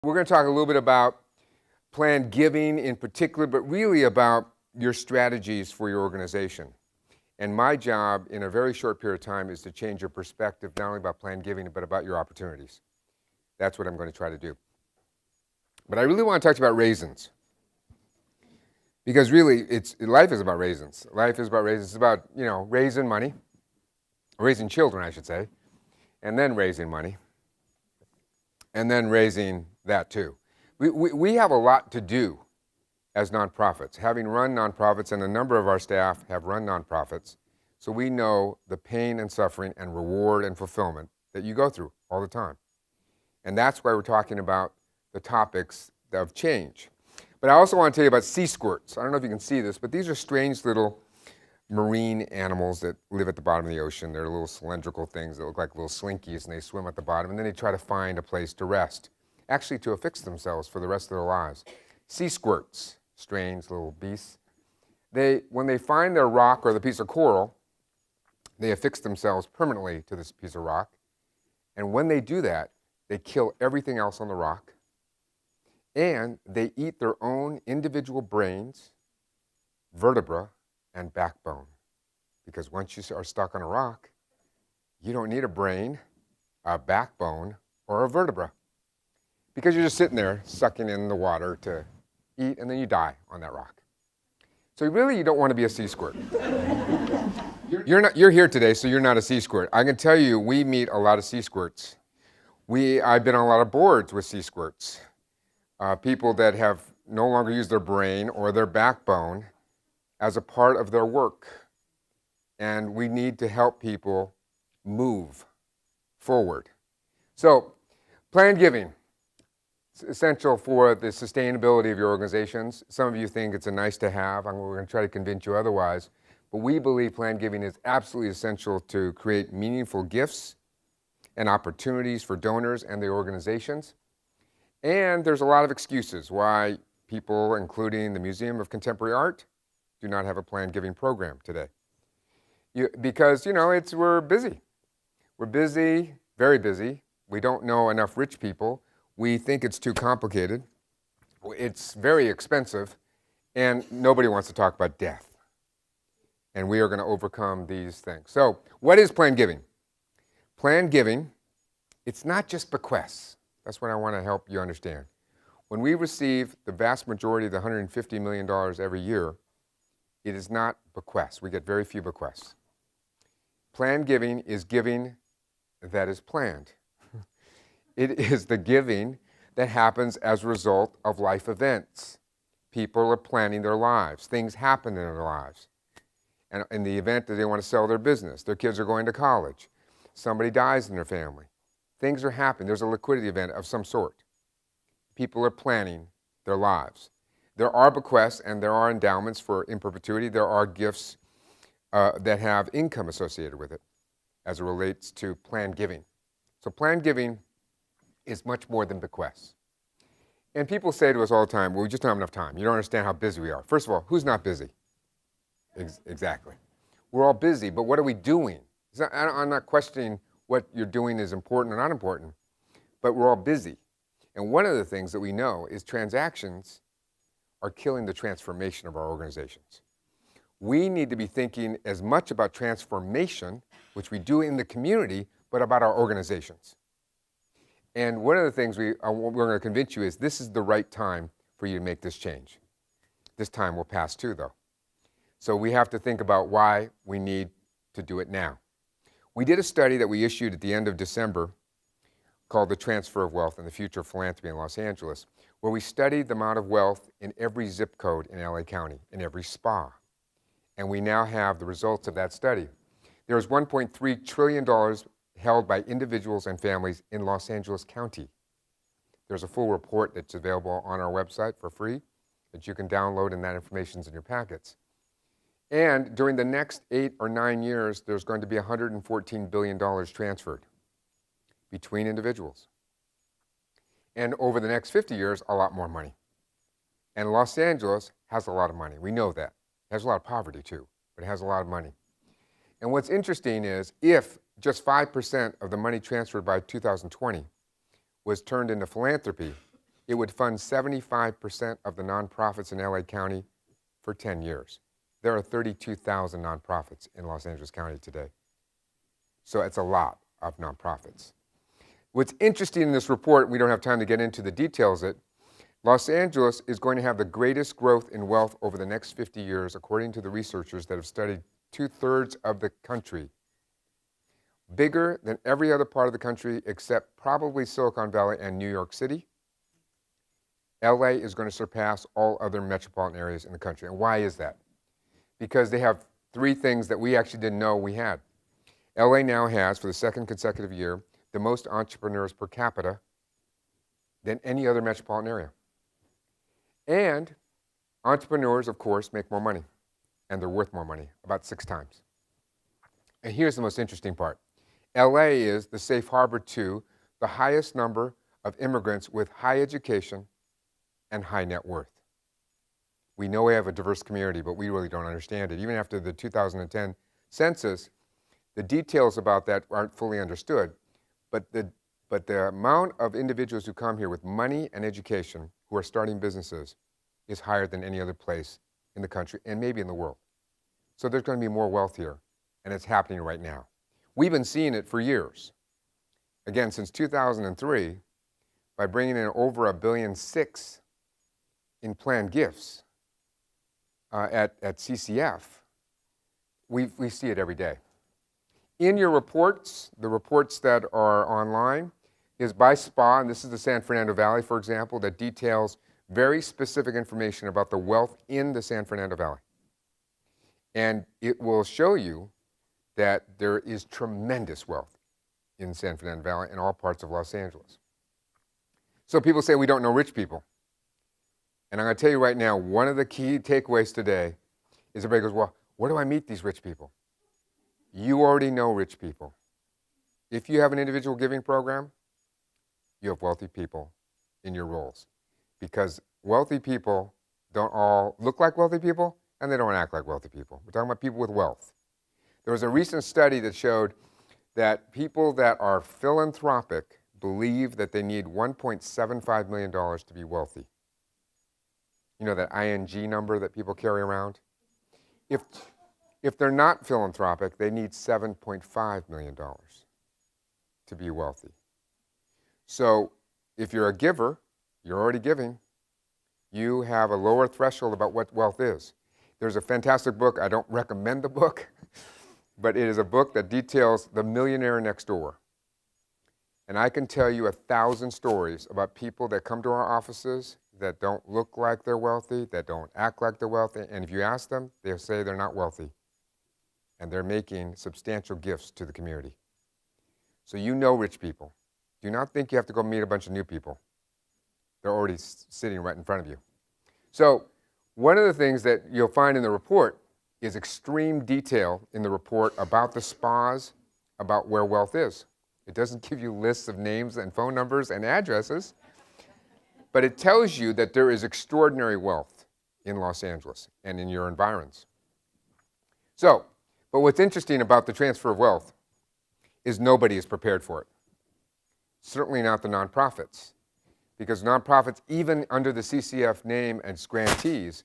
We're going to talk a little bit about planned giving in particular, but really about your strategies for your organization. And my job in a very short period of time is to change your perspective, not only about planned giving, but about your opportunities. That's what I'm going to try to do. But I really want to talk about raisins. Because really, life is about raisins. Life is about raisins. It's about, raising money, raising children, I should say, and then raising money, and then raising that too. We have a lot to do as nonprofits. Having run nonprofits, and a number of our staff have run nonprofits, so we know the pain and suffering and reward and fulfillment that you go through all the time. And that's why we're talking about the topics of change. But I also want to tell you about sea squirts. I don't know if you can see this, but these are strange little marine animals that live at the bottom of the ocean. They're little cylindrical things that look like little slinkies, and they swim at the bottom, and then they try to find a place to rest, actually to affix themselves for the rest of their lives. Sea squirts, strange little beasts. When they find their rock or the piece of coral, they affix themselves permanently to this piece of rock. And when they do that, they kill everything else on the rock, and they eat their own individual brains, vertebra, and backbone. Because once you are stuck on a rock, you don't need a brain, a backbone, or a vertebra. Because you're just sitting there sucking in the water to eat, and then you die on that rock. So really, you don't want to be a sea squirt. You're here today, so you're not a sea squirt. I can tell you, we meet a lot of sea squirts. I've been on a lot of boards with sea squirts. People that have no longer used their brain or their backbone as a part of their work. And we need to help people move forward. So, planned giving. It's essential for the sustainability of your organizations. Some of you think it's a nice to have. We're going to try to convince you otherwise. But we believe planned giving is absolutely essential to create meaningful gifts and opportunities for donors and the organizations. And there's a lot of excuses why people, including the Museum of Contemporary Art, do not have a planned giving program today. Because, we're busy. We're busy, very busy. We don't know enough rich people. We think it's too complicated. It's very expensive, and nobody wants to talk about death. And we are going to overcome these things. So, what is planned giving? Planned giving, it's not just bequests. That's what I want to help you understand. When we receive the vast majority of the $150 million every year, it is not bequests. We get very few bequests. Planned giving is giving that is planned. It is the giving that happens as a result of life events. People are planning their lives. Things happen in their lives. And in the event that they want to sell their business, their kids are going to college, somebody dies in their family. Things are happening. There's a liquidity event of some sort. People are planning their lives. There are bequests and there are endowments in perpetuity. There are gifts that have income associated with it as it relates to planned giving. So planned giving is much more than bequests. And people say to us all the time, well, we just don't have enough time. You don't understand how busy we are. First of all, who's not busy? Exactly. We're all busy, but what are we doing? I'm not questioning what you're doing is important or not important, but we're all busy. And one of the things that we know is transactions are killing the transformation of our organizations. We need to be thinking as much about transformation, which we do in the community, but about our organizations. And one of the things we're going to convince you is this is the right time for you to make this change. This time will pass too, though. So we have to think about why we need to do it now. We did a study that we issued at the end of December called The Transfer of Wealth and the Future of Philanthropy in Los Angeles, where we studied the amount of wealth in every zip code in LA County, in every spa. And we now have the results of that study. There is $1.3 trillion held by individuals and families in Los Angeles County. There's a full report that's available on our website for free that you can download, and that information's in your packets. And during the next 8 or 9 years, there's going to be $114 billion transferred between individuals. And over the next 50 years, a lot more money. And Los Angeles has a lot of money. We know that. It has a lot of poverty too, but it has a lot of money. And what's interesting is if just 5% of the money transferred by 2020 was turned into philanthropy, it would fund 75% of the nonprofits in LA County for 10 years. There are 32,000 nonprofits in Los Angeles County today. So it's a lot of nonprofits. What's interesting in this report, we don't have time to get into the details of it, Los Angeles is going to have the greatest growth in wealth over the next 50 years, according to the researchers that have studied 2/3 of the country. Bigger than every other part of the country except probably Silicon Valley and New York City. LA is going to surpass all other metropolitan areas in the country. And why is that? Because they have three things that we actually didn't know we had. LA now has, for the second consecutive year, the most entrepreneurs per capita than any other metropolitan area. And entrepreneurs, of course, make more money, and they're worth more money, about 6 times. And here's the most interesting part. LA is the safe harbor to the highest number of immigrants with high education and high net worth. We know we have a diverse community, but we really don't understand it. Even after the 2010 census, the details about that aren't fully understood. But the amount of individuals who come here with money and education who are starting businesses is higher than any other place in the country and maybe in the world. So there's going to be more wealth here, and it's happening right now. We've been seeing it for years. Again, since 2003, by bringing in over $1.6 billion in planned gifts at CCF, we see it every day. In your reports, the reports that are online, is by spa, and this is the San Fernando Valley, for example, that details very specific information about the wealth in the San Fernando Valley. And it will show you that there is tremendous wealth in San Fernando Valley and all parts of Los Angeles. So people say we don't know rich people. And I'm going to tell you right now, one of the key takeaways today is everybody goes, well, where do I meet these rich people? You already know rich people. If you have an individual giving program, you have wealthy people in your roles. Because wealthy people don't all look like wealthy people, and they don't act like wealthy people. We're talking about people with wealth. There was a recent study that showed that people that are philanthropic believe that they need $1.75 million to be wealthy. You know that ING number that people carry around? If they're not philanthropic, they need $7.5 million to be wealthy. So if you're a giver, you're already giving, you have a lower threshold about what wealth is. There's a fantastic book, I don't recommend the book, but it is a book that details the millionaire next door. And I can tell you 1,000 stories about people that come to our offices that don't look like they're wealthy, that don't act like they're wealthy, and if you ask them, they'll say they're not wealthy. And they're making substantial gifts to the community. So you know rich people. Do not think you have to go meet a bunch of new people. They're already sitting right in front of you. So one of the things that you'll find in the report is extreme detail in the report about the spas, about where wealth is. It doesn't give you lists of names and phone numbers and addresses, but it tells you that there is extraordinary wealth in Los Angeles and in your environs. So, but what's interesting about the transfer of wealth is nobody is prepared for it. Certainly not the nonprofits, because nonprofits, even under the CCF name and grantees,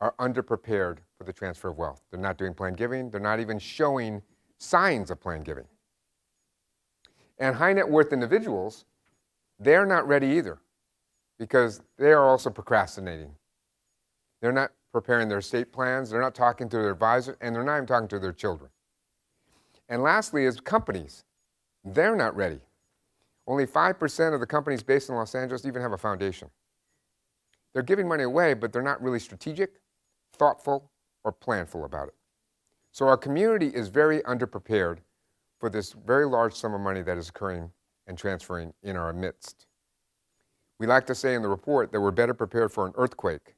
are underprepared for the transfer of wealth. They're not doing planned giving. They're not even showing signs of planned giving. And high net worth individuals, they're not ready either, because they are also procrastinating. They're not preparing their estate plans, they're not talking to their advisor, and they're not even talking to their children. And lastly is companies. They're not ready. Only 5% of the companies based in Los Angeles even have a foundation. They're giving money away, but they're not really strategic, thoughtful, or planful about it. So our community is very underprepared for this very large sum of money that is occurring and transferring in our midst. We like to say in the report that we're better prepared for an earthquake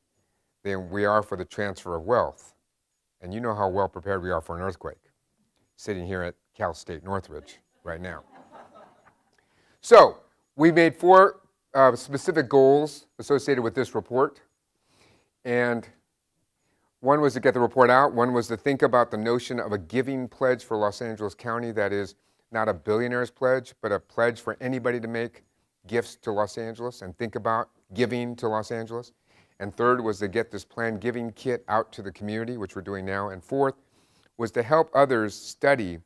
than we are for the transfer of wealth. And you know how well prepared we are for an earthquake, sitting here at Cal State Northridge right now. So we made 4 specific goals associated with this report. And one was to get the report out. One was to think about the notion of a giving pledge for Los Angeles County that is not a billionaire's pledge, but a pledge for anybody to make gifts to Los Angeles and think about giving to Los Angeles. And third was to get this planned giving kit out to the community, which we're doing now. And fourth was to help others study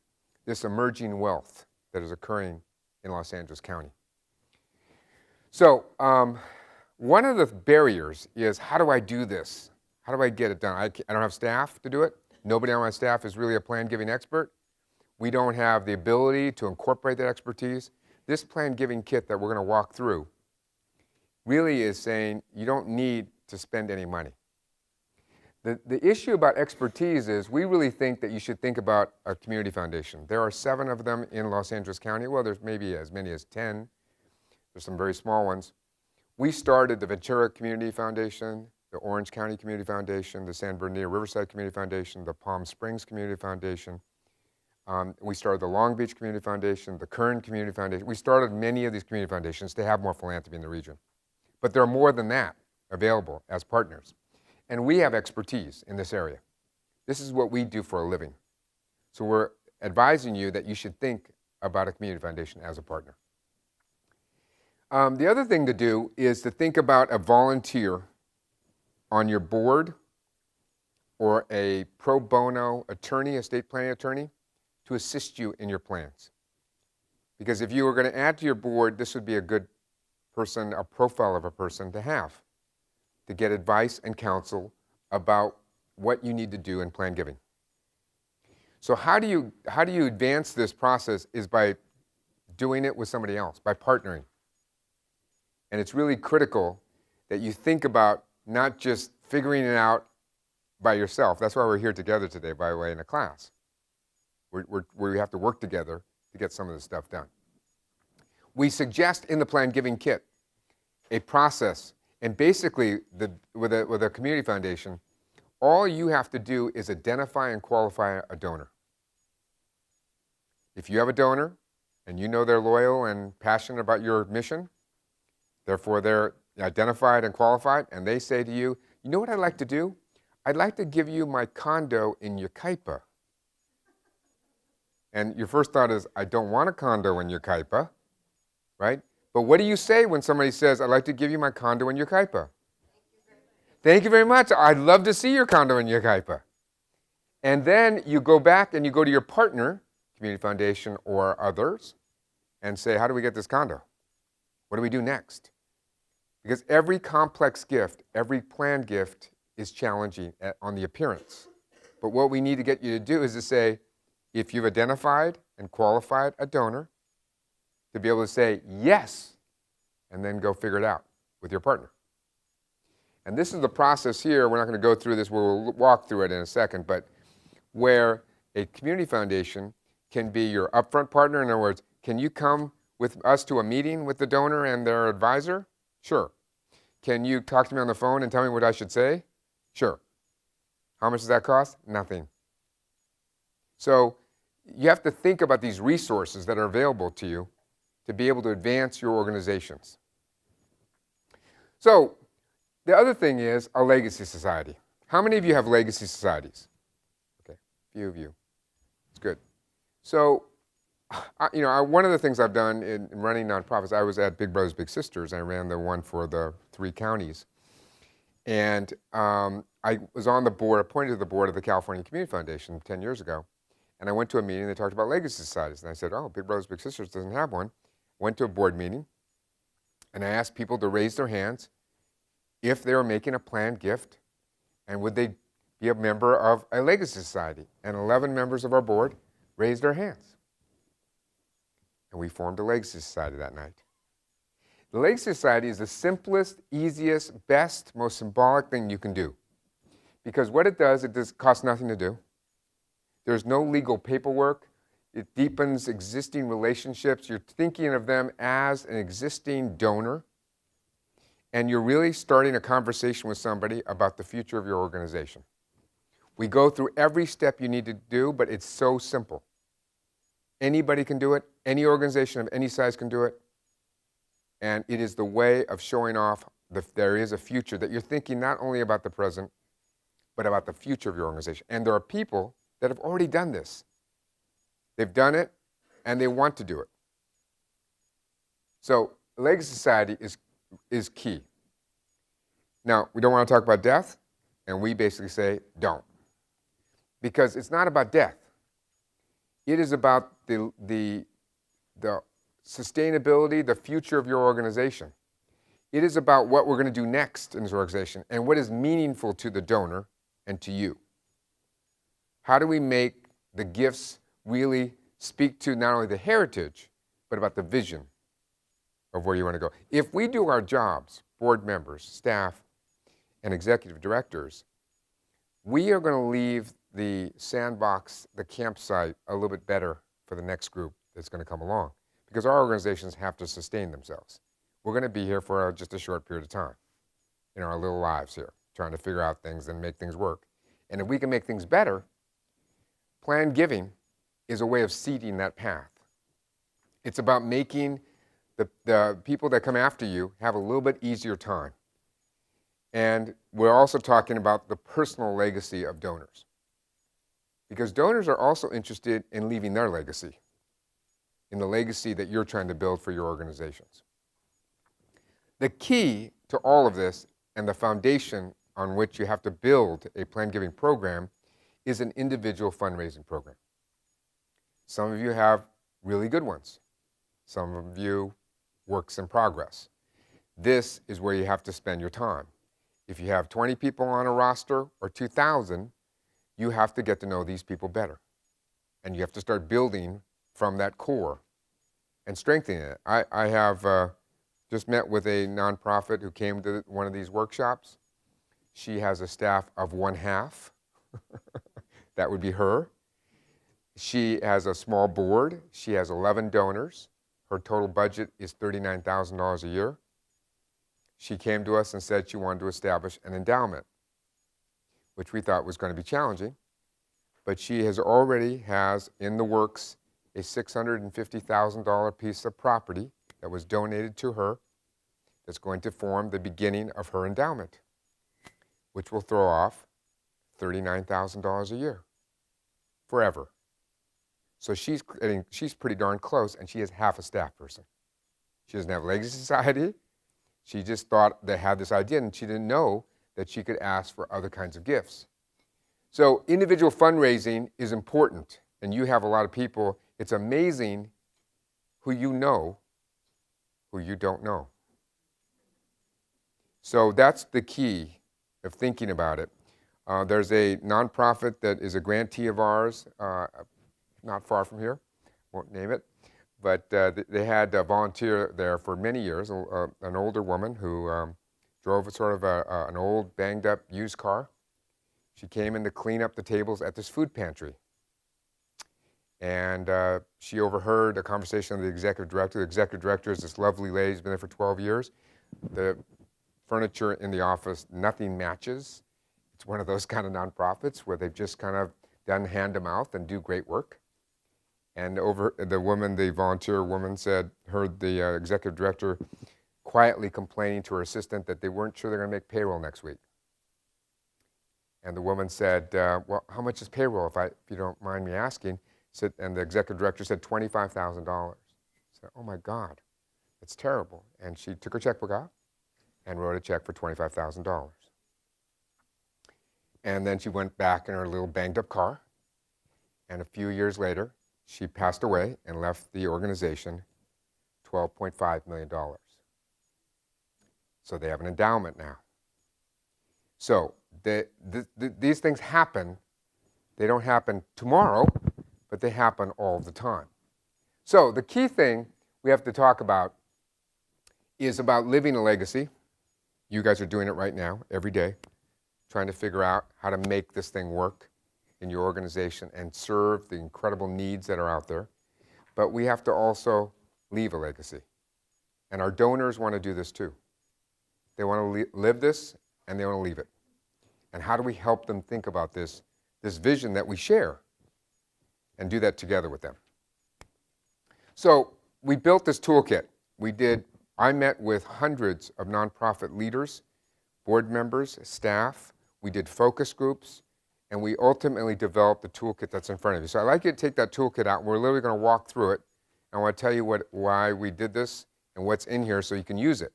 this emerging wealth that is occurring in Los Angeles County. So one of the barriers is, how do I do this? How do I get it done? I don't have staff to do it. Nobody on my staff is really a planned giving expert. We don't have the ability to incorporate that expertise. This planned giving kit that we're going to walk through really is saying you don't need to spend any money. The issue about expertise is we really think that you should think about a community foundation. There are 7 of them in Los Angeles County. Well, there's maybe as many as 10. There's some very small ones. We started the Ventura Community Foundation, the Orange County Community Foundation, the San Bernardino Riverside Community Foundation, the Palm Springs Community Foundation. We started the Long Beach Community Foundation, the Kern Community Foundation. We started many of these community foundations to have more philanthropy in the region. But there are more than that available as partners. And we have expertise in this area. This is what we do for a living. So we're advising you that you should think about a community foundation as a partner. The other thing to do is to think about a volunteer on your board or a pro bono attorney, estate planning attorney, to assist you in your plans. Because if you were going to add to your board, this would be a good person, a profile of a person to have, to get advice and counsel about what you need to do in planned giving. So how do you advance this process is by doing it with somebody else, by partnering. And it's really critical that you think about not just figuring it out by yourself. That's why we're here together today, by the way, in a class. We have to work together to get some of this stuff done. We suggest in the planned giving kit a process, and basically with a community foundation, all you have to do is identify and qualify a donor. If you have a donor and you know they're loyal and passionate about your mission, therefore they're identified and qualified, and they say to you, you know what I'd like to do? I'd like to give you my condo in Yucaipa. And your first thought is, I don't want a condo in Yucaipa, right? But what do you say when somebody says, I'd like to give you my condo in Yucaipa? Thank you very much. I'd love to see your condo in Yucaipa. And then you go back and you go to your partner, community foundation or others, and say, how do we get this condo? What do we do next? Because every complex gift, every planned gift is challenging on the appearance. But what we need to get you to do is to say, if you've identified and qualified a donor, to be able to say yes, and then go figure it out with your partner. And this is the process here. We're not going to go through this. We'll walk through it in a second, but where a community foundation can be your upfront partner. In other words, can you come with us to a meeting with the donor and their advisor? Sure. Can you talk to me on the phone and tell me what I should say? Sure. How much does that cost? Nothing. So you have to think about these resources that are available to you to be able to advance your organizations. So the other thing is a legacy society. How many of you have legacy societies? Okay, a few of you. It's good. So, one of the things I've done in running nonprofits, I was at Big Brothers Big Sisters. I ran the one for the 3 counties. And I was on the board, appointed to the board of the California Community Foundation 10 years ago. And I went to a meeting, they talked about legacy societies. And I said, oh, Big Brothers Big Sisters doesn't have one. Went to a board meeting, and I asked people to raise their hands if they were making a planned gift, and would they be a member of a legacy society. And 11 members of our board raised their hands. And we formed a legacy society that night. The legacy society is the simplest, easiest, best, most symbolic thing you can do. Because what it does cost nothing to do. There's no legal paperwork. It deepens existing relationships. You're thinking of them as an existing donor. And you're really starting a conversation with somebody about the future of your organization. We go through every step you need to do, but it's so simple. Anybody can do it. Any organization of any size can do it. And it is the way of showing off that there is a future, that you're thinking not only about the present, but about the future of your organization. And there are people that have already done this. They've done it, and they want to do it. So Legacy Society is key. Now, we don't want to talk about death, and we basically say don't. Because it's not about death. It is about the sustainability, the future of your organization. It is about what we're going to do next in this organization and what is meaningful to the donor and to you. How do we make the gifts really speak to not only the heritage, but about the vision of where you want to go? If we do our jobs, board members, staff, and executive directors, we are going to leave the sandbox, the campsite, a little bit better for the next group that's going to come along. Because our organizations have to sustain themselves. We're going to be here for just a short period of time in our little lives here, trying to figure out things and make things work. And if we can make things better, planned giving is a way of seeding that path. It's about making the people that come after you have a little bit easier time. And we're also talking about the personal legacy of donors. Because donors are also interested in leaving their legacy, in the legacy that you're trying to build for your organizations. The key to all of this and the foundation on which you have to build a planned giving program is an individual fundraising program. Some of you have really good ones. Some of you works in progress. This is where you have to spend your time. If you have 20 people on a roster or 2,000, you have to get to know these people better. And you have to start building from that core and strengthening it. I have just met with a nonprofit who came to one of these workshops. She has a staff of 1/2. That would be her. She has a small board. She has 11 donors. Her total budget is $39,000 a year. She came to us and said she wanted to establish an endowment, which we thought was going to be challenging. But she already has in the works a $650,000 piece of property that was donated to her that's going to form the beginning of her endowment, which will throw off $39,000 a year forever. So she's pretty darn close, and she has half a staff person. She doesn't have a legacy society. She just thought they had this idea, and she didn't know that she could ask for other kinds of gifts. So individual fundraising is important, and you have a lot of people. It's amazing who you know, who you don't know. So that's the key of thinking about it. There's a nonprofit that is a grantee of ours, not far from here, won't name it, but they had a volunteer there for many years, an older woman who drove an old banged up used car. She came in to clean up the tables at this food pantry. And she overheard a conversation with the executive director. The executive director is this lovely lady who's been there for 12 years. The furniture in the office, nothing matches. It's one of those kind of nonprofits where they've just kind of done hand to mouth and do great work. And the volunteer woman heard the executive director quietly complaining to her assistant that they weren't sure they're going to make payroll next week. And the woman said, well, how much is payroll, if you don't mind me asking? And the executive director said $25,000. She said, oh my God, that's terrible. And she took her checkbook out and wrote a check for $25,000. And then she went back in her little banged up car. And a few years later, she passed away and left the organization $12.5 million. So they have an endowment now. So these things happen. They don't happen tomorrow, but they happen all the time. So the key thing we have to talk about is about living a legacy. You guys are doing it right now, every day, trying to figure out how to make this thing work in your organization and serve the incredible needs that are out there. But we have to also leave a legacy. And our donors want to do this too. They want to live this, and they want to leave it. And how do we help them think about this vision that we share and do that together with them? So we built this toolkit. I met with hundreds of nonprofit leaders, board members, staff. We did focus groups, and we ultimately developed the toolkit that's in front of you. So I'd like you to take that toolkit out. We're literally going to walk through it. I want to tell you why we did this and what's in here so you can use it.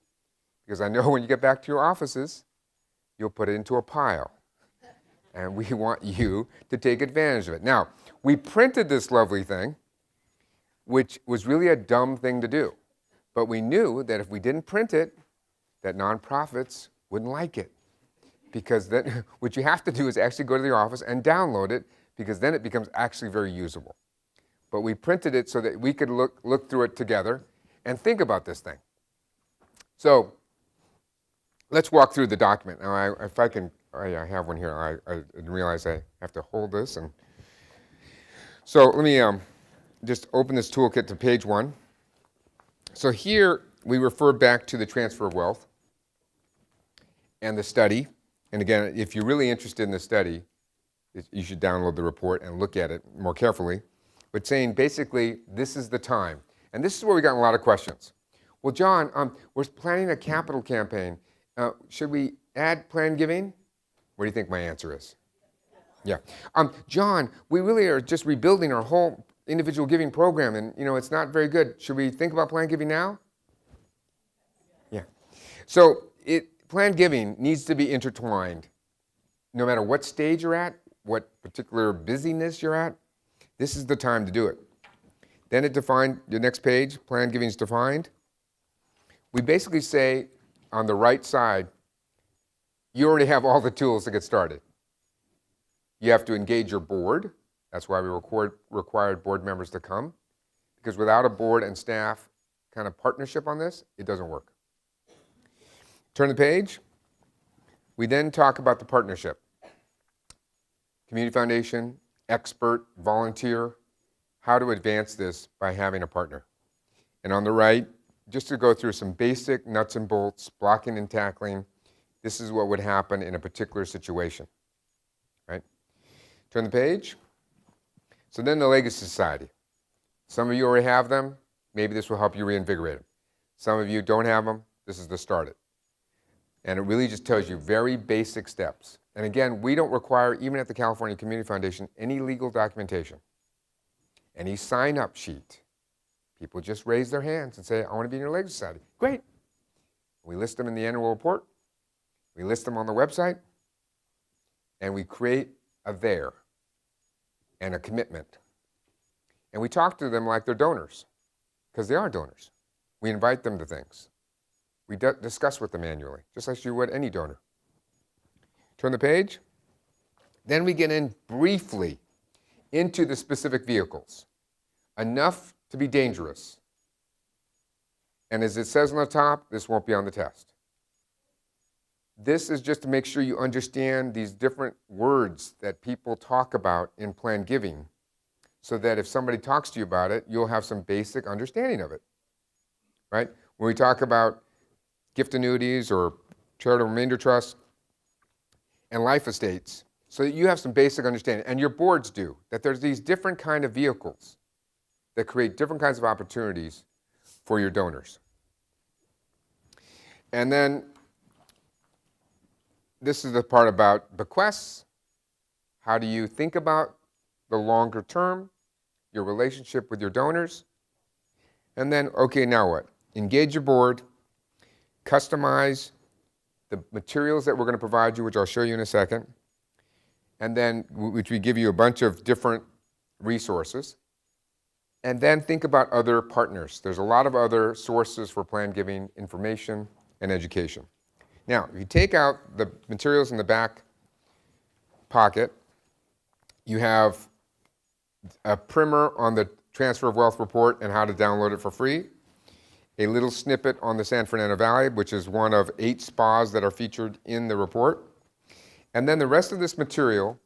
Because I know when you get back to your offices, you'll put it into a pile. And we want you to take advantage of it. Now, we printed this lovely thing, which was really a dumb thing to do. But we knew that if we didn't print it, that nonprofits wouldn't like it. Because then what you have to do is actually go to the office and download it, because then it becomes actually very usable. But we printed it so that we could look through it together and think about this thing. So let's walk through the document. Now, if I can, I have one here. I didn't realize I have to hold this. And so let me just open this toolkit to page 1. So here we refer back to the transfer of wealth and the study. And again, if you're really interested in the study, you should download the report and look at it more carefully. But saying basically, this is the time. And this is where we got a lot of questions. Well, John, we're planning a capital campaign. Should we add planned giving? What do you think my answer is? Yeah. John, we really are just rebuilding our whole individual giving program, and it's not very good. Should we think about planned giving now? Yeah. So planned giving needs to be intertwined. No matter what stage you're at, what particular busyness you're at, this is the time to do it. Then it defined, the next page, planned giving is defined. We basically say on the right side, you already have all the tools to get started. You have to engage your board. That's why we required board members to come. Because without a board and staff kind of partnership on this, it doesn't work. Turn the page. We then talk about the partnership. Community foundation, expert, volunteer, how to advance this by having a partner. And on the right, just to go through some basic nuts and bolts, blocking and tackling, this is what would happen in a particular situation, right? Turn the page. So then the Legacy Society. Some of you already have them. Maybe this will help you reinvigorate them. Some of you don't have them. This is the start it. And it really just tells you very basic steps. And again, we don't require, even at the California Community Foundation, any legal documentation, any sign-up sheet. People just raise their hands and say, I want to be in your Legacy Society. Great. We list them in the annual report. We list them on the website. And we create a there and a commitment. And we talk to them like they're donors, because they are donors. We invite them to things. We discuss with them annually, just like you would any donor. Turn the page. Then we get in briefly into the specific vehicles, enough to be dangerous. And as it says on the top, this won't be on the test. This is just to make sure you understand these different words that people talk about in planned giving, so that if somebody talks to you about it, you'll have some basic understanding of it, right? When we talk about gift annuities or charitable remainder trusts and life estates, so that you have some basic understanding, and your boards do, that there's these different kind of vehicles that create different kinds of opportunities for your donors. And then this is the part about bequests. How do you think about the longer term, your relationship with your donors? And then, okay, now what? Engage your board, customize the materials that we're going to provide you, which I'll show you in a second, and then which we give you a bunch of different resources. And then think about other partners. There's a lot of other sources for planned giving, information, and education. Now, if you take out the materials in the back pocket, you have a primer on the Transfer of Wealth report and how to download it for free, a little snippet on the San Fernando Valley, which is one of 8 spas that are featured in the report. And then the rest of this material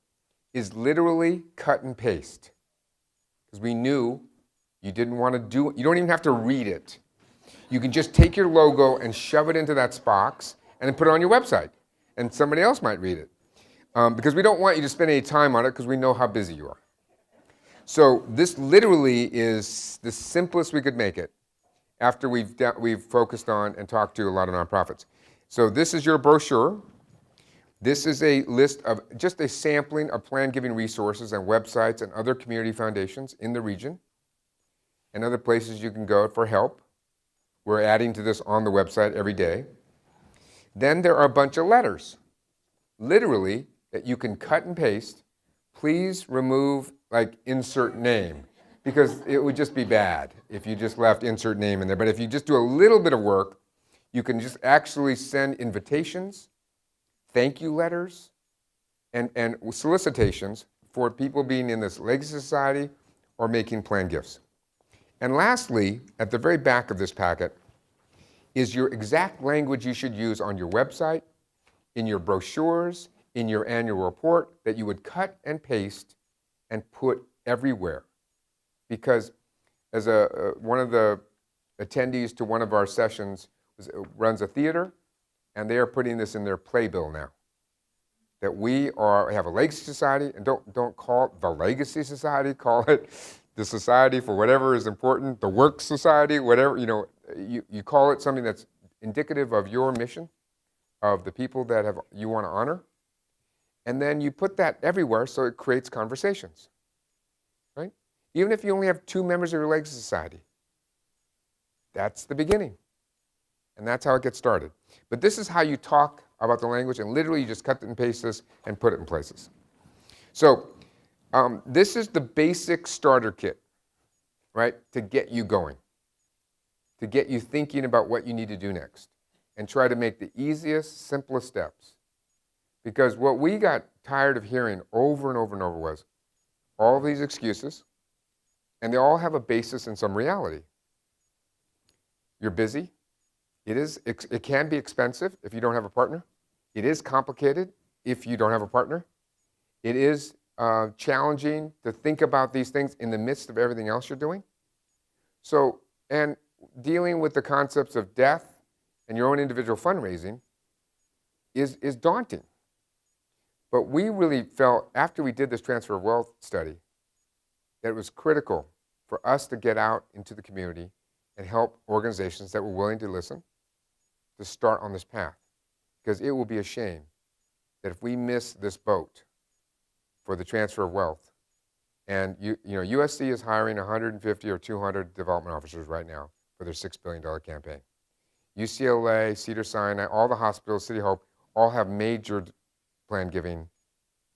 is literally cut and paste, because we knew you didn't want to do it. You don't even have to read it. You can just take your logo and shove it into that box and then put it on your website, and somebody else might read it. Because we don't want you to spend any time on it, because we know how busy you are. So this literally is the simplest we could make it after we've focused on and talked to a lot of nonprofits. So this is your brochure. This is a list of just a sampling of planned giving resources and websites and other community foundations in the region and other places you can go for help. We're adding to this on the website every day. Then there are a bunch of letters. literally, that you can cut and paste. Please remove like insert name, because it would just be bad if you just left insert name in there. But if you just do a little bit of work, you can just actually send invitations, thank you letters, and solicitations for people being in this Legacy Society or making planned gifts. And lastly, at the very back of this packet is your exact language you should use on your website, in your brochures, in your annual report, that you would cut and paste and put everywhere. Because as one of the attendees to one of our sessions runs a theater, and they are putting this in their playbill now. That we have a Legacy Society, and don't call it the Legacy Society, call it the Society for whatever is important, the Work Society, whatever, you call it something that's indicative of your mission, of the people that you want to honor, and then you put that everywhere so it creates conversations, right? Even if you only have 2 members of your Legacy Society, that's the beginning, and that's how it gets started. But this is how you talk about the language, and literally you just cut and paste this and put it in places. So this is the basic starter kit, right, to get you going, to get you thinking about what you need to do next, and try to make the easiest, simplest steps. Because what we got tired of hearing over and over and over was all these excuses, and they all have a basis in some reality. You're busy. It can be expensive if you don't have a partner. It is complicated if you don't have a partner. It is challenging to think about these things in the midst of everything else you're doing. So, and dealing with the concepts of death and your own individual fundraising is daunting. But we really felt, after we did this transfer of wealth study, that it was critical for us to get out into the community and help organizations that were willing to listen to start on this path. Because it will be a shame that if we miss this boat for the transfer of wealth, and USC is hiring 150 or 200 development officers right now for their $6 billion campaign. UCLA, Cedars-Sinai, all the hospitals, City Hope, all have major plan giving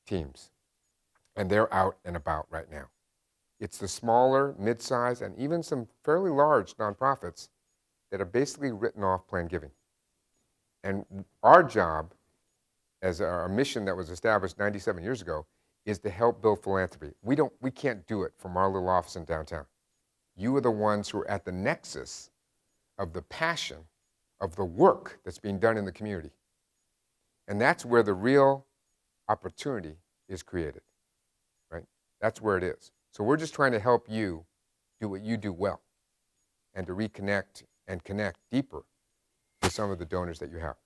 teams. And they're out and about right now. It's the smaller, mid-size, and even some fairly large nonprofits that have basically written off plan giving. And our job, as our mission that was established 97 years ago, is to help build philanthropy. We can't do it from our little office in downtown. You are the ones who are at the nexus of the passion of the work that's being done in the community. And that's where the real opportunity is created, right? That's where it is. So we're just trying to help you do what you do well, and to reconnect and connect deeper with some of the donors that you have.